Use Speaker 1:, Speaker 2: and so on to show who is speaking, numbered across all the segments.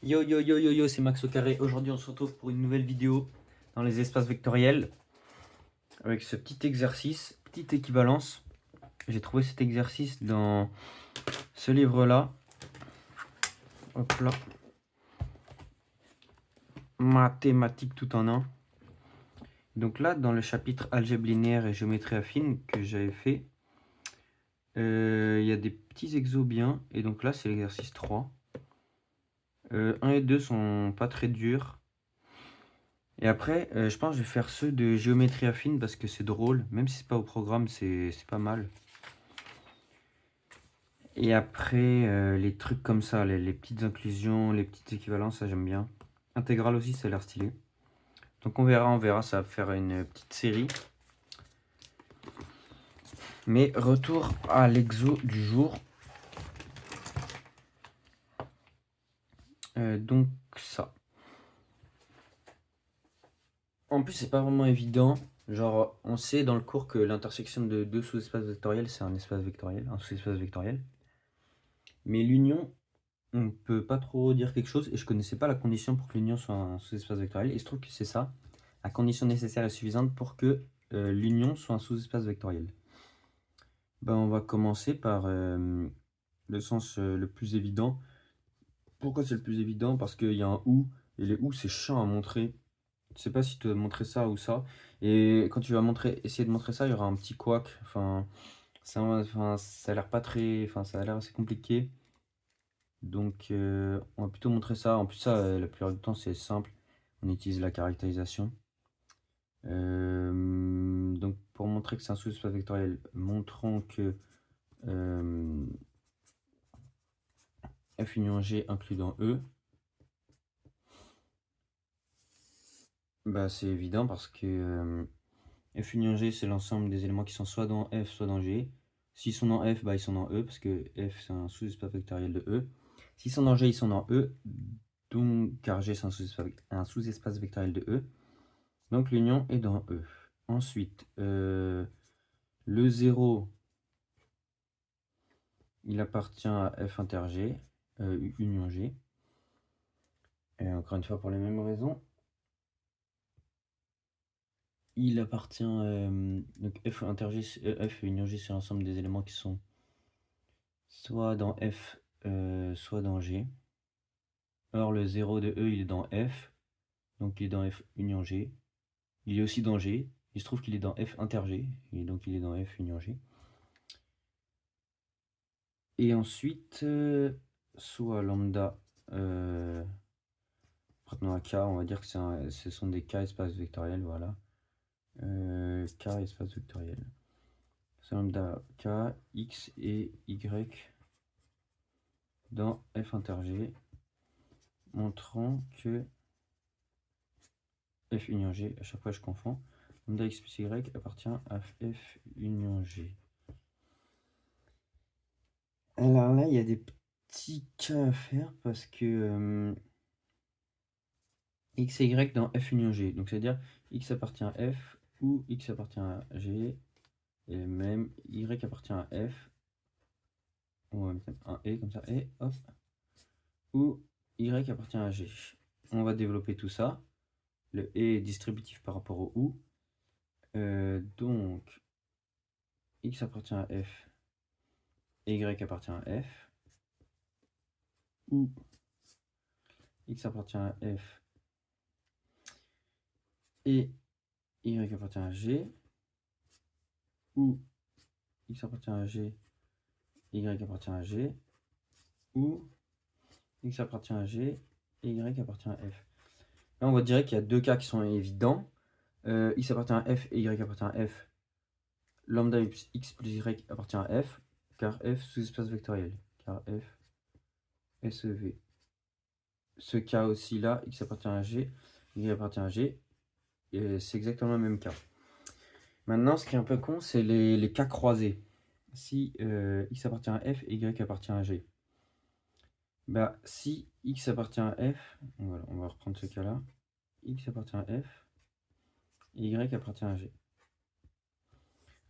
Speaker 1: Yo yo yo yo yo, c'est Max au carré. Aujourd'hui, on se retrouve pour une nouvelle vidéo dans les espaces vectoriels avec ce petit exercice, petite équivalence. J'ai trouvé cet exercice dans ce livre-là. Hop là. Mathématiques tout en un. Donc là, dans le chapitre algèbre linéaire et géométrie affine que j'avais fait, il y a des petits exos bien. Et donc là, c'est l'exercice 3. 1 et 2 sont pas très durs. Et après, je pense que je vais faire ceux de géométrie affine parce que c'est drôle. Même si c'est pas au programme, c'est pas mal. Et après, les trucs comme ça, les petites inclusions, les petites équivalences, ça j'aime bien. Intégrale aussi, ça a l'air stylé. Donc on verra, ça va faire une petite série. Mais retour à l'exo du jour. Donc ça. En plus, c'est pas vraiment évident. Genre, on sait dans le cours que l'intersection de deux sous-espaces vectoriels, c'est un espace vectoriel, un sous-espace vectoriel. Mais l'union, on peut pas trop dire quelque chose. Et je connaissais pas la condition pour que l'union soit un sous-espace vectoriel. Et il se trouve que c'est ça. La condition nécessaire et suffisante pour que l'union soit un sous-espace vectoriel. Ben, on va commencer par le sens le plus évident. Pourquoi c'est le plus évident? Parce qu'il y a un ou, et les ou c'est chiant à montrer. Je sais pas si tu dois montrer ça ou ça. Et quand tu vas essayer de montrer ça, il y aura un petit couac. Enfin, ça a l'air pas très. Enfin, ça a l'air assez compliqué. Donc, on va plutôt montrer ça. En plus, ça, la plupart du temps, c'est simple. On utilise la caractérisation. Donc, pour montrer que c'est un sous-espace vectoriel, montrons que F union G inclus dans E. Bah, c'est évident parce que F union G, c'est l'ensemble des éléments qui sont soit dans F, soit dans G. S'ils sont dans F, bah, ils sont dans E, parce que F, c'est un sous-espace vectoriel de E. S'ils sont dans G, ils sont dans E, donc, car G, c'est un sous-espace vectoriel de E. Donc, l'union est dans E. Ensuite, le 0, il appartient à F inter G, union G. Et encore une fois, pour les mêmes raisons. Il appartient, donc F inter G, F union G, c'est l'ensemble des éléments qui sont soit dans F, soit dans G. Or, le 0 de E, il est dans F, donc il est dans F union G. Il est aussi dans G, il se trouve qu'il est dans F inter G, et donc il est dans F union G. Et ensuite, soit lambda, prenons un K, on va dire que ce sont des K espaces vectoriels, voilà. K espace vectoriel. C'est lambda K, X et Y dans F inter G, montrant que F union G, à chaque fois je confonds, lambda X plus Y appartient à F union G. Alors là, il y a des petits cas à faire parce que X et Y dans F union G. Donc c'est-à-dire X appartient à F ou X appartient à G. Et même Y appartient à F. On va mettre un E comme ça. Et hop. Ou Y appartient à G. On va développer tout ça. Le E est distributif par rapport au OU. Donc X appartient à F. Et Y appartient à F. Ou X appartient à F. Et Y appartient à G. Ou X appartient à G. Y appartient à G. Ou X appartient à G. Et Y appartient à F. Là, on va dire qu'il y a deux cas qui sont évidents. X appartient à F et Y appartient à F. Lambda X plus Y appartient à F, car F sous-espace vectoriel. Car F SEV. Ce cas aussi là, X appartient à G, Y appartient à G. Et c'est exactement le même cas. Maintenant, ce qui est un peu con, c'est les cas croisés. Si X appartient à F et Y appartient à G. Bah, si X appartient à F, voilà, on va reprendre ce cas-là. X appartient à F et Y appartient à G.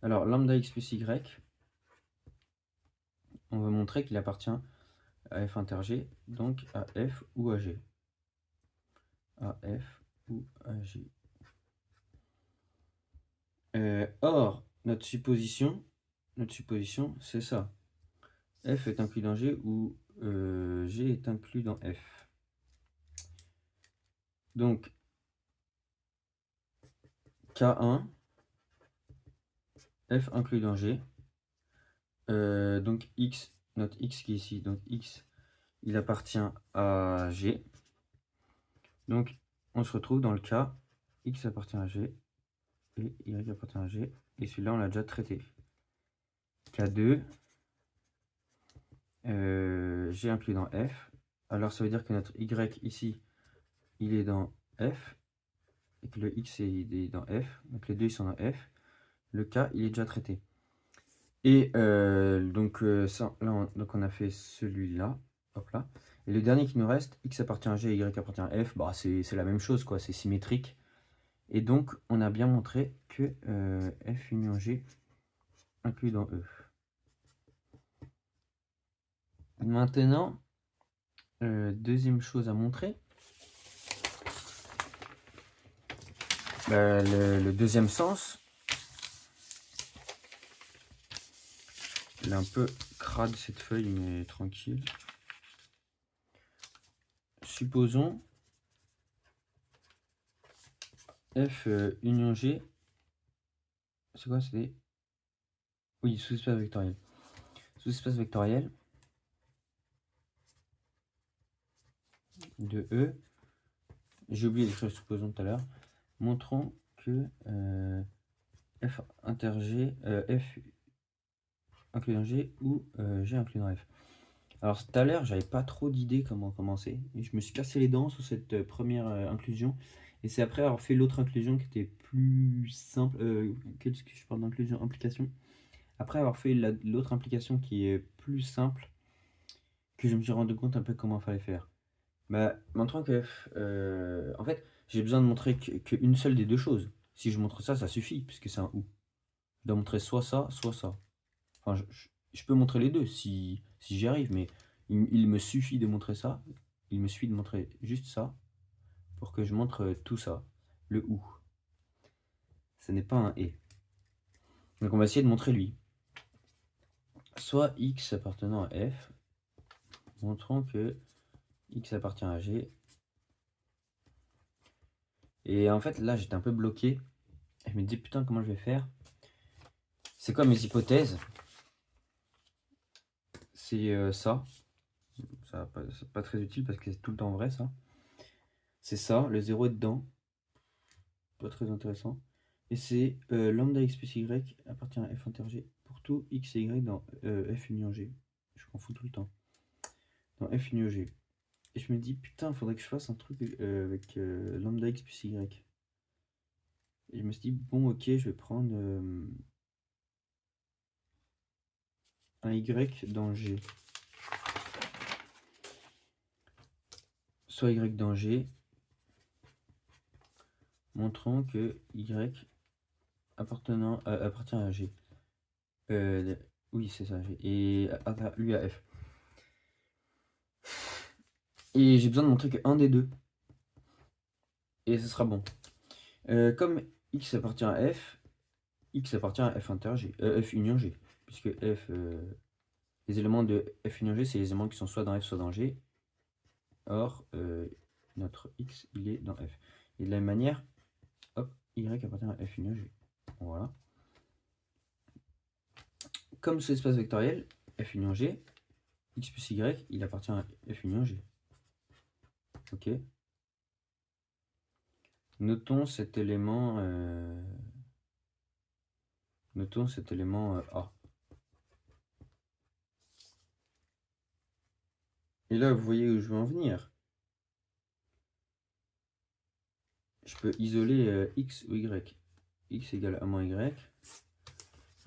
Speaker 1: Alors, lambda X plus Y, on va montrer qu'il appartient à F inter G, donc à F ou à G. à F ou à G. Or, notre supposition, c'est ça. F est inclus dans G ou G est inclus dans F. Donc, K1, F inclus dans G. Donc, X, notre X qui est ici, donc X, il appartient à G. Donc, on se retrouve dans le cas X appartient à G et Y appartient à G. Et celui-là, on l'a déjà traité. K2, G inclus dans F. Alors, ça veut dire que notre Y ici, il est dans F. Et que le X est dans F. Donc, les deux, ils sont dans F. Le K, il est déjà traité. Et donc, ça, là, on a fait celui-là. Hop là. Et le dernier qui nous reste, X appartient à G, Y appartient à F. Bah, c'est la même chose, quoi. C'est symétrique. Et donc, on a bien montré que F union G inclus dans E. Maintenant, deuxième chose à montrer, le deuxième sens. Elle est un peu crade cette feuille, mais tranquille. Supposons F union G. C'est quoi? C'est oui, sous-espace vectoriel. Sous-espace vectoriel de E. J'ai oublié d'écrire supposons tout à l'heure. Montrons que F inter G, F inclus dans G ou G inclus dans F. Alors tout à l'heure, j'avais pas trop d'idées comment commencer. Et je me suis cassé les dents sur cette première inclusion. Et c'est après avoir fait l'autre inclusion qui était plus simple. Qu'est-ce que je parle d'inclusion? Implication. Après avoir fait l'autre implication qui est plus simple, que je me suis rendu compte un peu comment il fallait faire. Bah, montrant que en fait, j'ai besoin de montrer qu'une seule des deux choses. Si je montre ça, ça suffit, puisque c'est un ou. Je dois montrer soit ça, soit ça. Enfin, je peux montrer les deux si j'y arrive, mais il me suffit de montrer ça. Il me suffit de montrer juste ça pour que je montre tout ça. Le ou. Ce n'est pas un et. Donc on va essayer de montrer lui. Soit x appartenant à f, montrant que x appartient à g. Et en fait là j'étais un peu bloqué. Je me dis putain comment je vais faire. C'est quoi mes hypothèses? C'est ça. Ça c'est pas très utile parce que c'est tout le temps vrai ça. C'est ça, le 0 est dedans. Pas très intéressant. Et c'est lambda x plus y appartient à f inter g pour tout x et y dans f union g. Je m'en fous tout le temps. Dans f union g. Et je me dis, putain, il faudrait que je fasse un truc avec lambda x plus y. Et je me suis dit, bon, ok, je vais prendre un y dans g. Soit y dans g, montrant que y appartient à g. Oui, c'est ça, g. Et lui à f. Et j'ai besoin de montrer que un des deux. Et ce sera bon. Comme x appartient à f, x appartient à f inter g, f union g. Puisque f, les éléments de f union g, c'est les éléments qui sont soit dans f, soit dans g. Or, notre x, il est dans f. Et de la même manière, hop, y appartient à f union g. Voilà. Comme ce espace vectoriel, f union g, x plus y, il appartient à f union g. Ok. Notons cet élément A. Et là, vous voyez où je veux en venir. Je peux isoler x ou y. X égale à moins y.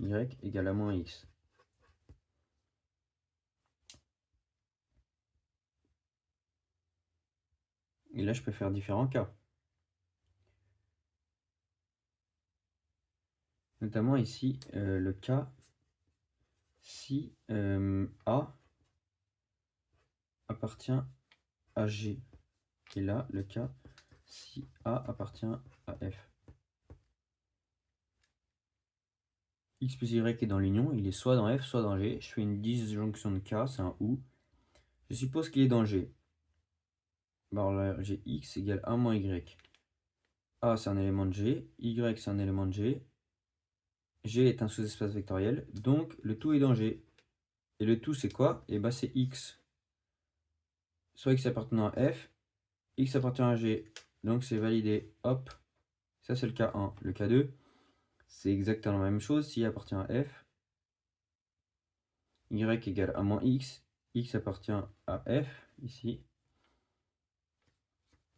Speaker 1: Y égale à moins x. Et là, je peux faire différents cas. Notamment ici, le cas si A appartient à G. Et là, le cas si A appartient à F. X plus Y est dans l'union, il est soit dans F, soit dans G. Je fais une disjonction de K, c'est un OU. Je suppose qu'il est dans G. Alors là, j'ai X égale A moins Y. A, c'est un élément de G. Y, c'est un élément de G. G est un sous-espace vectoriel. Donc, le tout est dans G. Et le tout, c'est quoi? Et bah, c'est X. Soit X appartenant à F, X appartient à G. Donc, c'est validé. Hop. Ça, c'est le cas 1. Le cas 2, c'est exactement la même chose. Si appartient à F, Y égale A moins X. X appartient à F, ici.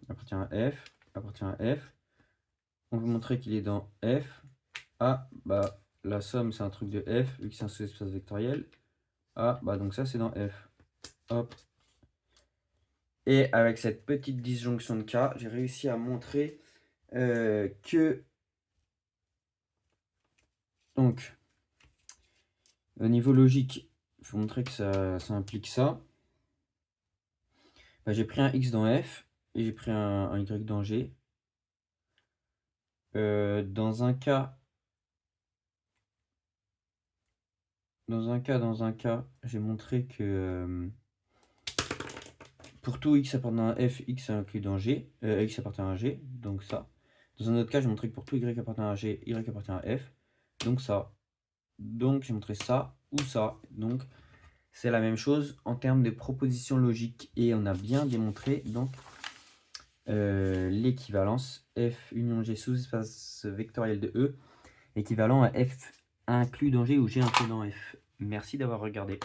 Speaker 1: Appartient à F. Appartient à F. On veut montrer qu'il est dans F. A, bah, la somme, c'est un truc de F, vu que c'est un sous-espace vectoriel. A, bah, donc ça, c'est dans F. Hop. Et avec cette petite disjonction de K, j'ai réussi à montrer que... Donc, au niveau logique, il faut montrer que ça implique ça. Bah, j'ai pris un X dans F et j'ai pris un Y dans G. Dans un cas, j'ai montré que pour tout X appartenant à F, X est inclus dans G, X appartient à G, donc ça. Dans un autre cas, j'ai montré que pour tout Y appartenant à G, Y appartient à F, donc ça. Donc j'ai montré ça ou ça. Donc c'est la même chose en termes de propositions logiques. Et on a bien démontré donc l'équivalence F union G sous-espace vectoriel de E équivalent à F inclus dans G ou G inclus dans F. Merci d'avoir regardé.